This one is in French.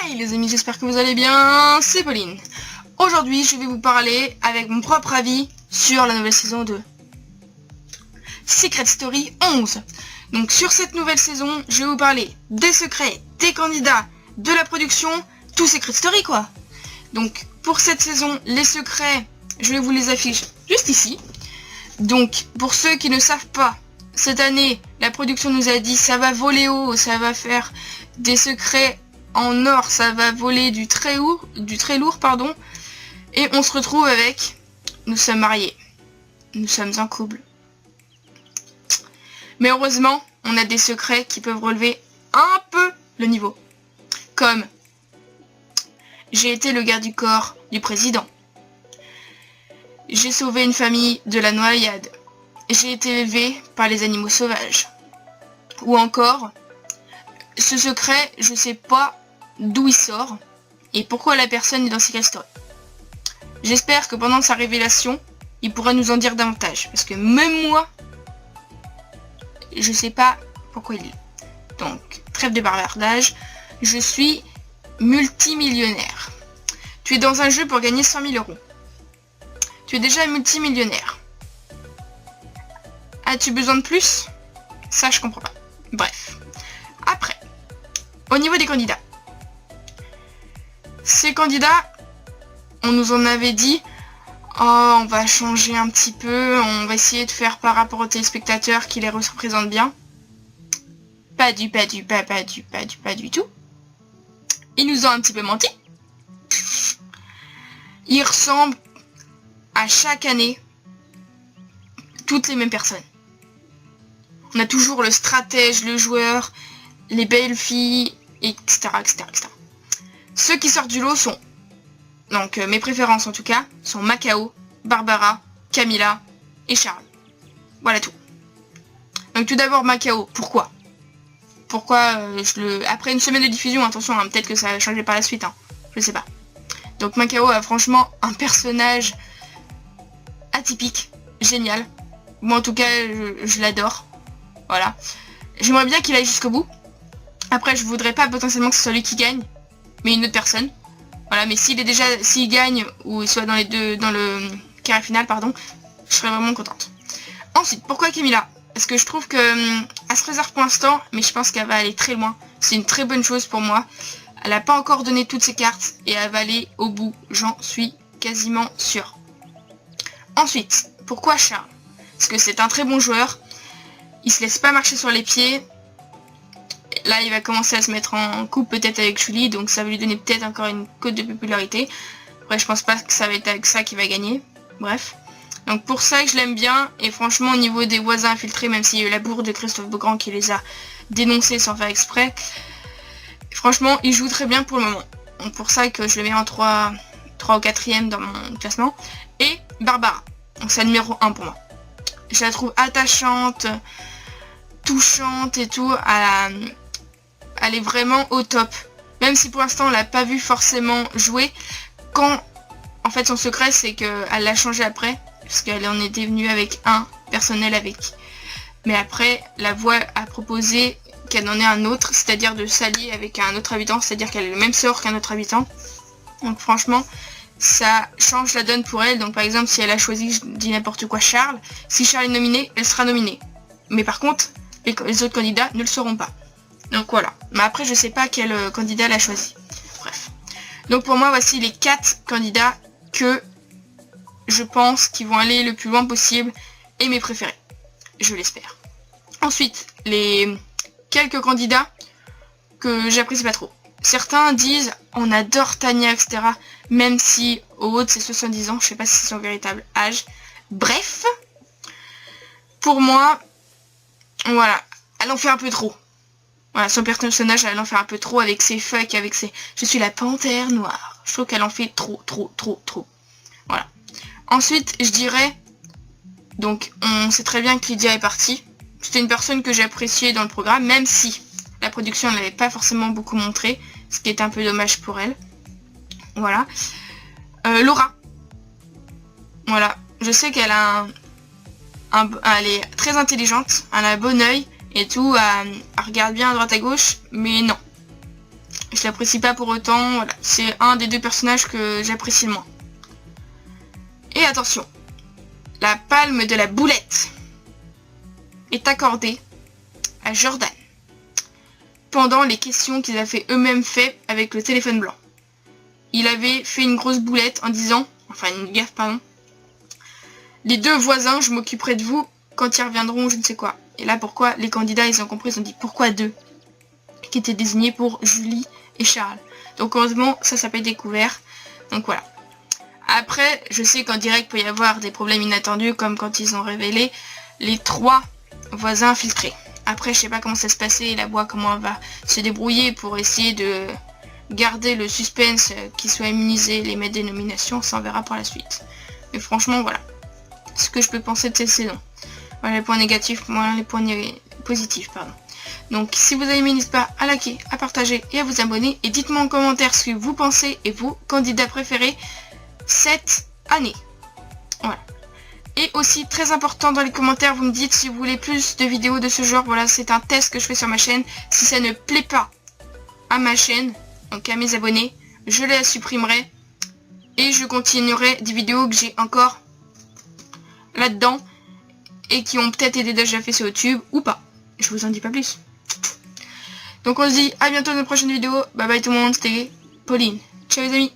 Hi les amis, j'espère que vous allez bien, c'est Pauline. Aujourd'hui, je vais vous parler avec mon propre avis sur la nouvelle saison de Secret Story 11. Donc sur cette nouvelle saison, je vais vous parler des secrets, des candidats, de la production, tout Secret Story quoi. Donc pour cette saison, les secrets, je vais vous les afficher juste ici. Donc pour ceux qui ne savent pas, cette année, la production nous a dit ça va voler haut, ça va faire des secrets en or, ça va voler du très lourd, pardon. Et on se retrouve avec, nous sommes mariés, nous sommes en couple. Mais heureusement, on a des secrets qui peuvent relever un peu le niveau. Comme, j'ai été le garde du corps du président. J'ai sauvé une famille de la noyade. J'ai été élevé par les animaux sauvages. Ou encore, ce secret, je sais pas d'où il sort et pourquoi la personne est dans Secret Story. J'espère que pendant sa révélation, il pourra nous en dire davantage. Parce que même moi, je sais pas pourquoi il est. Donc, trêve de bavardage, je suis multimillionnaire. Tu es dans un jeu pour gagner 100 000 €. Tu es déjà multimillionnaire. As-tu besoin de plus? Ça, je comprends pas. Bref. Après, au niveau des candidats. Ces candidats, on nous en avait dit, oh, on va changer un petit peu, on va essayer de faire par rapport aux téléspectateurs qui les représentent bien. Pas du tout. Ils nous ont un petit peu menti. Ils ressemblent à chaque année toutes les mêmes personnes. On a toujours le stratège, le joueur, les belles filles, etc. Ceux qui sortent du lot sont, donc mes préférences en tout cas, sont Macao, Barbara, Camilla et Charles. Voilà tout. Donc tout d'abord Macao, pourquoi après une semaine de diffusion, attention, hein, peut-être que ça a changé par la suite, hein, je sais pas. Donc Macao a franchement un personnage atypique, génial. Moi en tout cas, je l'adore. Voilà. J'aimerais bien qu'il aille jusqu'au bout. Après, je voudrais pas potentiellement que ce soit lui qui gagne, mais une autre personne. Voilà, mais s'il gagne ou il soit dans le carré final, pardon, je serais vraiment contente. Ensuite, pourquoi Camilla? Parce que je trouve que elle se réserve pour l'instant, mais je pense qu'elle va aller très loin. C'est une très bonne chose pour moi. Elle n'a pas encore donné toutes ses cartes et elle va aller au bout. J'en suis quasiment sûre. Ensuite, pourquoi Charles? Parce que c'est un très bon joueur. Il se laisse pas marcher sur les pieds. Là, il va commencer à se mettre en couple peut-être avec Julie, donc ça va lui donner peut-être encore une cote de popularité. Après, je pense pas que ça va être avec ça qu'il va gagner. Bref. Donc pour ça que je l'aime bien, et franchement au niveau des voisins infiltrés, même s'il y a eu la bourre de Christophe Beaugrand qui les a dénoncés sans faire exprès, franchement il joue très bien pour le moment. Donc pour ça que je le mets en 3 ou 4ème dans mon classement. Et Barbara, donc c'est la numéro 1 pour moi. Je la trouve attachante, touchante et tout, elle est vraiment au top. Même si pour l'instant on l'a pas vu forcément jouer, quand en fait son secret c'est qu'elle l'a changé après, parce qu'elle en était venue avec un personnel avec. Mais après la voix a proposé qu'elle en ait un autre, c'est-à-dire de s'allier avec un autre habitant, c'est-à-dire qu'elle ait le même sort qu'un autre habitant. Donc franchement ça change la donne pour elle. Donc par exemple si elle a choisi, je dis n'importe quoi, Charles, si Charles est nominé, elle sera nominée. Mais par contre les autres candidats ne le seront pas. Donc voilà. Mais après je sais pas quel candidat elle a choisi. Bref. Donc pour moi voici les 4 candidats que je pense qu'ils vont aller le plus loin possible et mes préférés. Je l'espère. Ensuite, les quelques candidats que j'apprécie pas trop. Certains disent on adore Tania, etc. Même si au haut de ses 70 ans, je sais pas si c'est son véritable âge. Bref, pour moi, voilà, elle en fait un peu trop. Voilà, son personnage, elle en fait un peu trop avec ses fuck, avec ses... Je suis la panthère noire. Je trouve qu'elle en fait trop. Voilà. Ensuite, je dirais... Donc, on sait très bien que Lydia est partie. C'était une personne que j'appréciais dans le programme, même si la production ne l'avait pas forcément beaucoup montré, ce qui est un peu dommage pour elle. Voilà. Laura. Voilà. Je sais qu'elle a elle est très intelligente, elle a un bon œil et tout, elle regarde bien à droite à gauche, mais non. je l'apprécie pas pour autant. Voilà, c'est un des deux personnages que j'apprécie le moins. Et attention, la palme de la boulette est accordée à Jordan pendant les questions qu'ils avaient eux-mêmes fait avec le téléphone blanc. Il avait fait une grosse boulette en disant, enfin une gaffe pardon, les deux voisins, je m'occuperai de vous quand ils reviendront, je ne sais quoi. Et là pourquoi les candidats ils ont compris, ils ont dit pourquoi deux, qui étaient désignés pour Julie et Charles. Donc heureusement ça n'a pas été découvert. Donc voilà. Après, je sais qu'en direct peut y avoir des problèmes inattendus comme quand ils ont révélé les 3 voisins infiltrés. Après, je sais pas comment ça se passait, la boîte comment elle va se débrouiller pour essayer de garder le suspense, qu'ils soient immunisés, les mettre des nominations, ça on verra par la suite. Mais franchement, voilà ce que je peux penser de cette saison. Voilà les points négatifs, voilà les points positifs, pardon. Donc si vous avez aimé, n'hésitez pas à liker, à partager et à vous abonner. Et dites-moi en commentaire ce que vous pensez et vos candidats préférés cette année. Voilà. Et aussi très important dans les commentaires, vous me dites si vous voulez plus de vidéos de ce genre. Voilà, c'est un test que je fais sur ma chaîne. Si ça ne plaît pas à ma chaîne, donc à mes abonnés, je la supprimerai. Et je continuerai des vidéos que j'ai encore là-dedans. Et qui ont peut-être été déjà fait sur YouTube ou pas. Je vous en dis pas plus. Donc on se dit à bientôt dans une prochaine vidéo. Bye bye tout le monde, c'était Pauline. Ciao les amis.